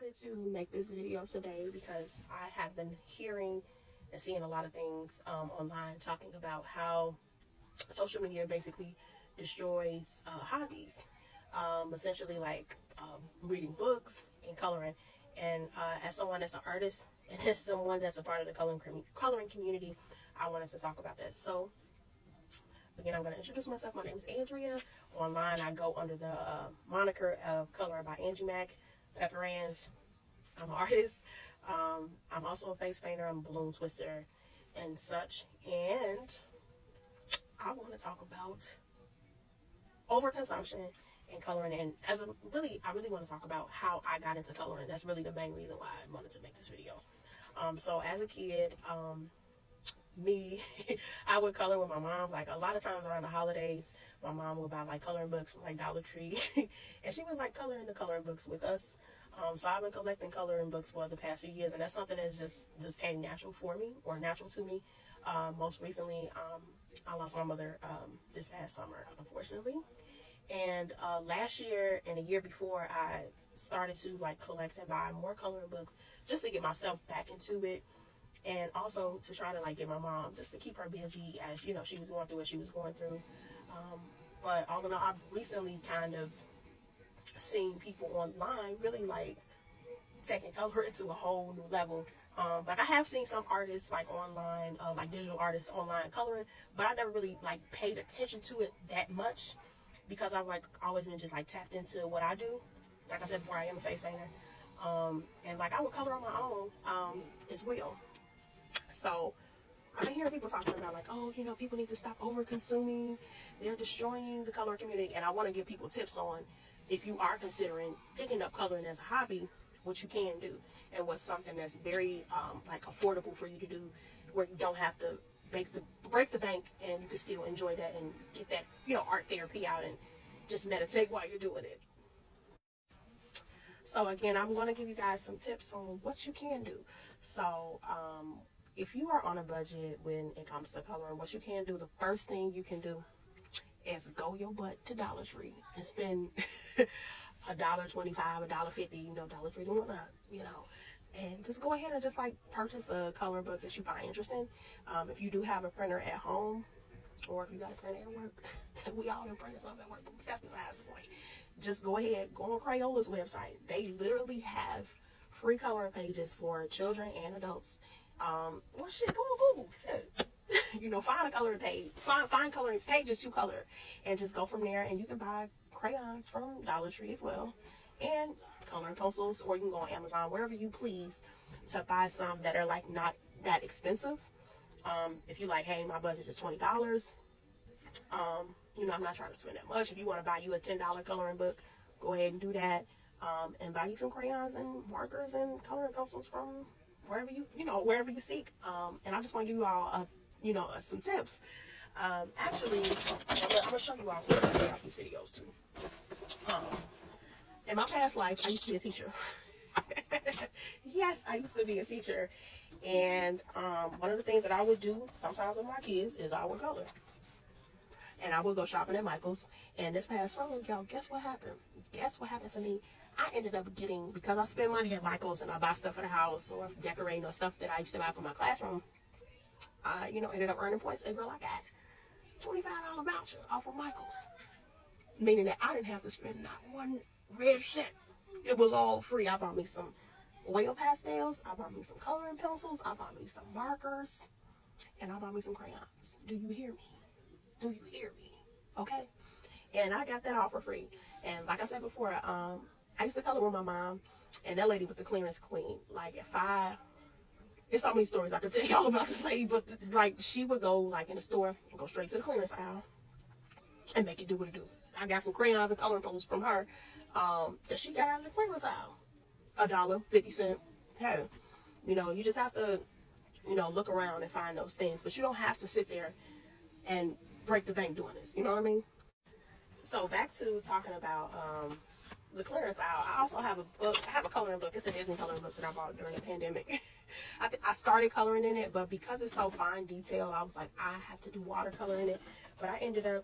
decided to make this video today because I have been hearing and seeing a lot of things online talking about how social media basically destroys hobbies, essentially like reading books and coloring. And as someone that's an artist and as someone that's a part of the coloring community, I wanted to talk about this. So again, I'm going to introduce myself. My name is Andrea. Online, I go under the moniker of Coloring by Angie Mac, Pepper Ange. I'm an artist. I'm also a face painter. I'm a balloon twister and such. And I want to talk about overconsumption and coloring. And I really want to talk about how I got into coloring. That's really the main reason why I wanted to make this video. So as a kid, I would color with my mom. Like a lot of times around the holidays, my mom would buy like coloring books from like Dollar Tree, and she would like coloring the coloring books with us. So I've been collecting coloring books for the past few years, and that's something that's just came natural for me, or natural to me. Most recently, I lost my mother this past summer, unfortunately, and last year and the year before, I started to like collect and buy more coloring books just to get myself back into it. And also to try to like get my mom just to keep her busy as, you know, she was going through what she was going through. But all in all, I've recently kind of seen people online really like taking color into a whole new level. Like I have seen some artists like online, like digital artists online coloring, but I never really like paid attention to it that much because I've like always been just like tapped into what I do. Like I said before, I am a face painter. And like I would color on my own as well. So I've been hearing people talking about like, oh, you know, people need to stop over consuming. They're destroying the color community. And I want to give people tips on if you are considering picking up coloring as a hobby, what you can do and what's something that's very like affordable for you to do, where you don't have to break the bank and you can still enjoy that and get that, you know, art therapy out and just meditate while you're doing it. So again, I'm going to give you guys some tips on what you can do. So if you are on a budget when it comes to coloring, what you can do, the first thing you can do is go your butt to Dollar Tree and spend $1.25, $1.50, you know, Dollar Tree went up, you know, and just go ahead and just like purchase a coloring book that you find interesting. If you do have a printer at home, or if you got a printer at work, we all have printers at work, but that's besides the point. Just go ahead, go on Crayola's website. They literally have free coloring pages for children and adults. Well, shit, go on Google. Shit. You know, find a coloring page, find coloring pages to color, and just go from there. And you can buy crayons from Dollar Tree as well, and coloring pencils, or you can go on Amazon, wherever you please, to buy some that are like not that expensive. If you like, hey, my budget is $20. You know, I'm not trying to spend that much. If you want to buy you a $10 coloring book, go ahead and do that. And buy you some crayons and markers and coloring pencils from wherever wherever you seek. And I just want to give you all, some tips. Actually, I'm going to show you all some of these videos too. In my past life, I used to be a teacher. Yes, I used to be a teacher. And one of the things that I would do sometimes with my kids is I would color. And I would go shopping at Michael's. And this past summer, y'all, guess what happened? Guess what happened to me? I ended up getting, because I spend money at Michael's and I buy stuff for the house or decorating or stuff that I used to buy for my classroom, I, ended up earning points. And girl, I got $25 voucher off of Michael's. Meaning that I didn't have to spend not one red cent. It was all free. I bought me some oil pastels. I bought me some coloring pencils. I bought me some markers. And I bought me some crayons. Do you hear me? Do you hear me? Okay? And I got that all for free. And like I said before, I used to color with my mom, and that lady was the clearance queen. Like, there's so many stories I could tell y'all about this lady, but like, she would go like in the store and go straight to the clearance aisle and make it do what it do. I got some crayons and coloring pencils from her that she got out of the clearance aisle. $1.50. Hey, you just have to, look around and find those things, but you don't have to sit there and break the bank doing this. You know what I mean? So back to talking about the clearance aisle. I also have a book. I have a coloring book. It's a Disney coloring book that I bought during the pandemic. I started coloring in it, but because it's so fine detail, I was like, I have to do watercolor in it. But I ended up,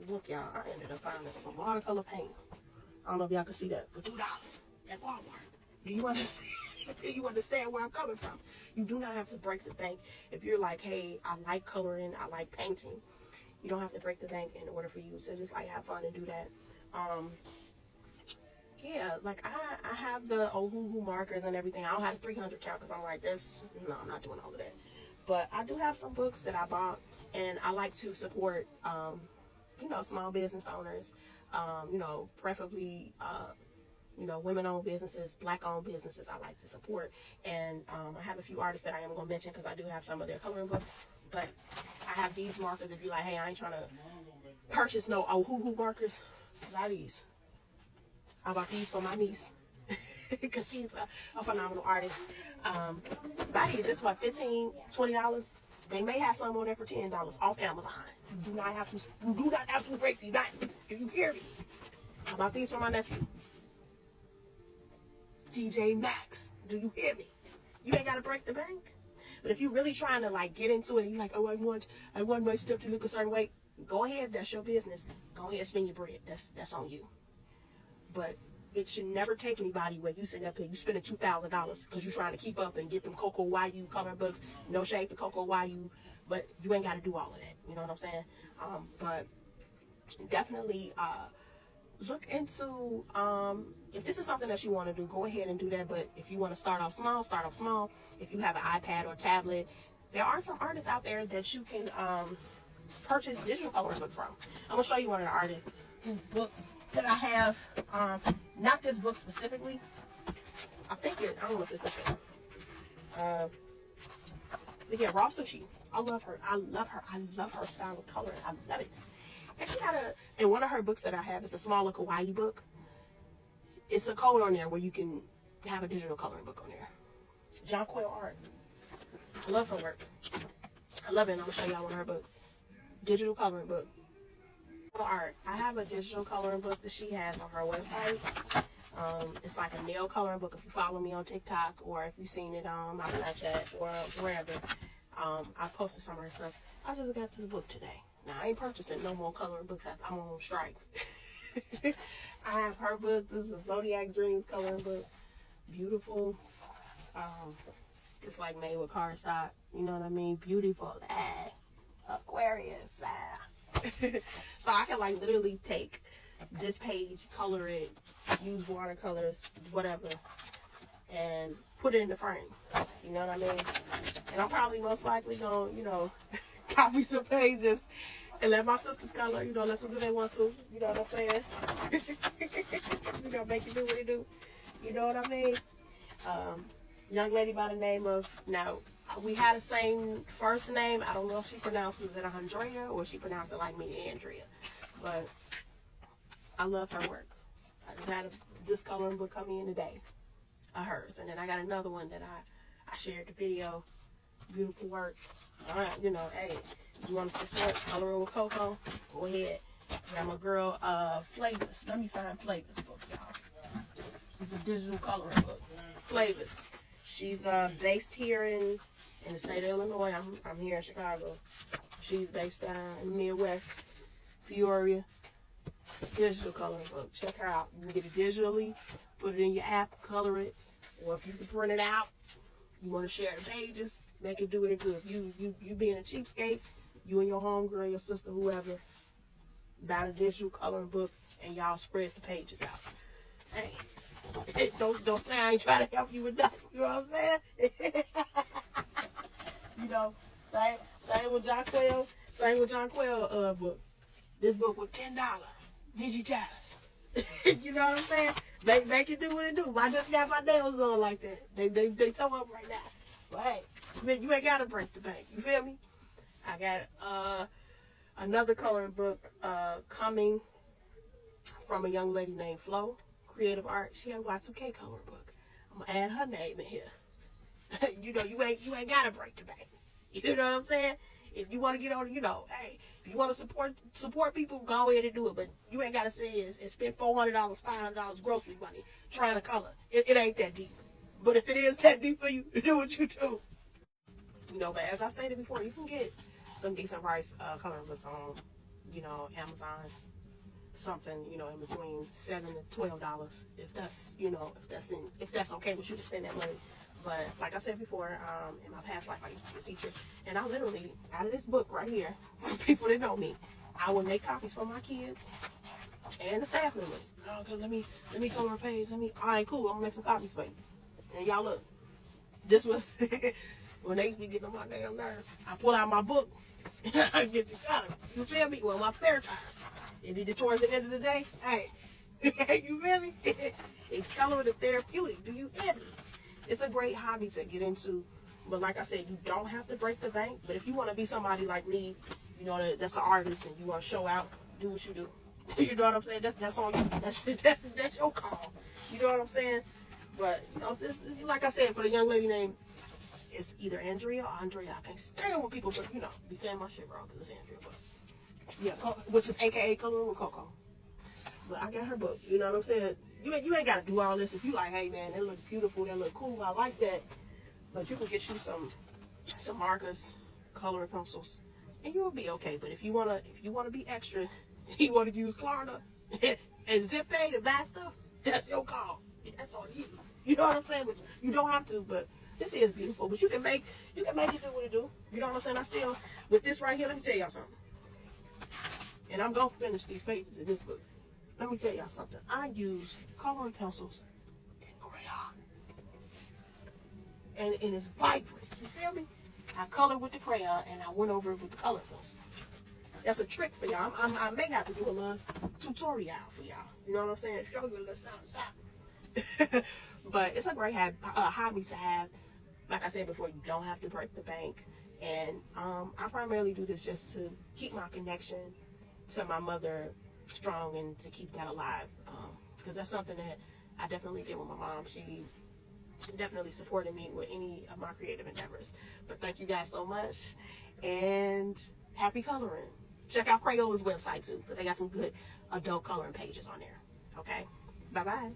look y'all, I ended up finding some watercolor paint. I don't know if y'all can see that, but $2 at Walmart. Do you understand? Do you understand where I'm coming from? You do not have to break the bank. If you're like, hey, I like coloring, I like painting, you don't have to break the bank in order for you to just like have fun and do that. Yeah, like I have the Ohuhu markers and everything. I don't have 300 count because I'm like, this, no, I'm not doing all of that. But I do have some books that I bought, and I like to support, you know, small business owners, you know, preferably, you know, women-owned businesses, black-owned businesses I like to support. And I have a few artists that I am going to mention because I do have some of their coloring books. But I have these markers. If you're like, hey, I ain't trying to purchase no Ohuhu markers, buy these. I bought these for my niece because she's a phenomenal artist. Buy these. It's what, $15, $20? They may have some on there for $10 off Amazon. You do not have to. You do not have to break the bank. Do you hear me? I bought these for my nephew. TJ Maxx. Do you hear me? You ain't gotta break the bank. But if you're really trying to like get into it and you're like, oh, I want my stuff to look a certain way, go ahead. That's your business. Go ahead and spend your bread. That's on you. But it should never take anybody where you sit up here, you spending $2,000 because you're trying to keep up and get them Cocoa YU coloring books. No shade to Cocoa YU, but you ain't got to do all of that. You know what I'm saying? But definitely look into, if this is something that you want to do, go ahead and do that. But if you want to start off small, start off small. If you have an iPad or tablet, there are some artists out there that you can purchase digital coloring books from. I'm going to show you one of the artists whose books that I have, not this book specifically. I don't know if it's this one. But yeah, Raw Sushi. I love her. I love her style of coloring. I love it. And she got and one of her books that I have is a smaller kawaii book. It's a code on there where you can have a digital coloring book on there. Jonquil art. I love her work. I love it, and I'm going to show y'all one of her books. Digital coloring book. Art. I have a digital coloring book that she has on her website. It's like a nail coloring book. If you follow me on TikTok or if you've seen it on my Snapchat or wherever, I posted some of her stuff. I just got this book today. Now, I ain't purchasing no more coloring books after I'm on strike. I have her book. This is a Zodiac Dreams coloring book. Beautiful. It's like made with cardstock. You know what I mean? Beautiful. Aquarius. So I can like literally take this page, color it, use watercolors, whatever, and put it in the frame. You know what I mean? And I'm probably most likely gonna, you know, copy some pages and let my sisters color, you know, let them do what they want to. You know what I'm saying? You know, make it do what it do. You know what I mean? Young lady by the name of, now, we had the same first name. I don't know if she pronounces it Andrea or she pronounces it like me, Andrea. But I love her work. I just had this coloring book come in today of hers. And then I got another one that I shared the video. Beautiful work. All right, you know, hey, you want to support Coloring with Coco? Go ahead. Got my girl, Flavors. Let me find Flavors book, y'all. This is a digital coloring book. Flavors. She's based here in the state of Illinois. I'm here in Chicago. She's based in the Midwest, Peoria. Digital coloring book. Check her out. You can get it digitally, put it in your app, color it, or if you can print it out, you want to share the pages, make it do what it do. If you being a cheapskate, you and your homegirl, your sister, whoever, buy the digital coloring book and y'all spread the pages out. Hey, don't say I ain't trying to help you with that. You know what I'm saying? You know, same with Jonquil book. This book was $10. Digi You know what I'm saying? Make it do what it do. I just got my nails on like that. They toe up right now. But hey, you ain't gotta break the bank. You feel me? I got another coloring book coming from a young lady named Flo. Creative Art. She had a Y2K coloring book. I'm gonna add her name in here. You know, you ain't gotta break the bank. You know what I'm saying? If you want to get on, you know, hey, if you want to support people, go ahead and do it. But you ain't gotta say and spend $400, $500 grocery money trying to color. It ain't that deep. But if it is that deep for you, do what you do. You know, but as I stated before, you can get some decent price coloring books on, you know, Amazon. something, you know, in between $7 to $12, if that's, you know, if that's okay with you to spend that money. But like I said before, in my past life, I used to be a teacher, and I literally, out of this book right here, for people that know me, I would make copies for my kids and the staff members. Okay, let me color a page. All right, cool. I'm gonna make some copies for you. And y'all look, this was when they be getting on my damn nerves. I pull out my book, and I get you color. You feel me? Well, my spare time. It be towards the end of the day. Hey, you feel me? It's coloring is therapeutic. Do you hear me? It's a great hobby to get into, but like I said, you don't have to break the bank. But if you want to be somebody like me, you know, that's an artist, and you want to show out, do what you do. You know what I'm saying? That's on you. That's your call. You know what I'm saying? But you know, this, like I said, for the young lady named, it's either Andrea or Andrea. I can't stand when people, but you know, be saying my shit wrong because it's Andrea. But yeah, which is AKA Coloring with Coco. But I got her book. You know what I'm saying? You ain't got to do all this. If you like, hey man, that looks beautiful, that look cool, I like that. But you can get you some markers, coloring pencils, and you'll be okay. But if you wanna be extra, you wanna use Klarna and Zip Pay to buy stuff, that's your call. That's on you. You know what I'm saying? But you don't have to. But this is beautiful. But you can make it do what it do. You know what I'm saying? I still, with this right here, let me tell y'all something. And I'm gonna finish these pages in this book. Let me tell y'all something. I use coloring pencils and crayon. And it's vibrant. You feel me? I colored with the crayon and I went over it with the color pencil. That's a trick for y'all. I may have to do a little tutorial for y'all. You know what I'm saying? Show you a little something. But it's a great hobby to have. Like I said before, you don't have to break the bank. And I primarily do this just to keep my connection to my mother strong and to keep that alive, because that's something that I definitely did with my mom. She definitely supported me with any of my creative endeavors. But thank you guys so much, and happy coloring. Check out Crayola's website too, because they got some good adult coloring pages on there. Okay, bye bye.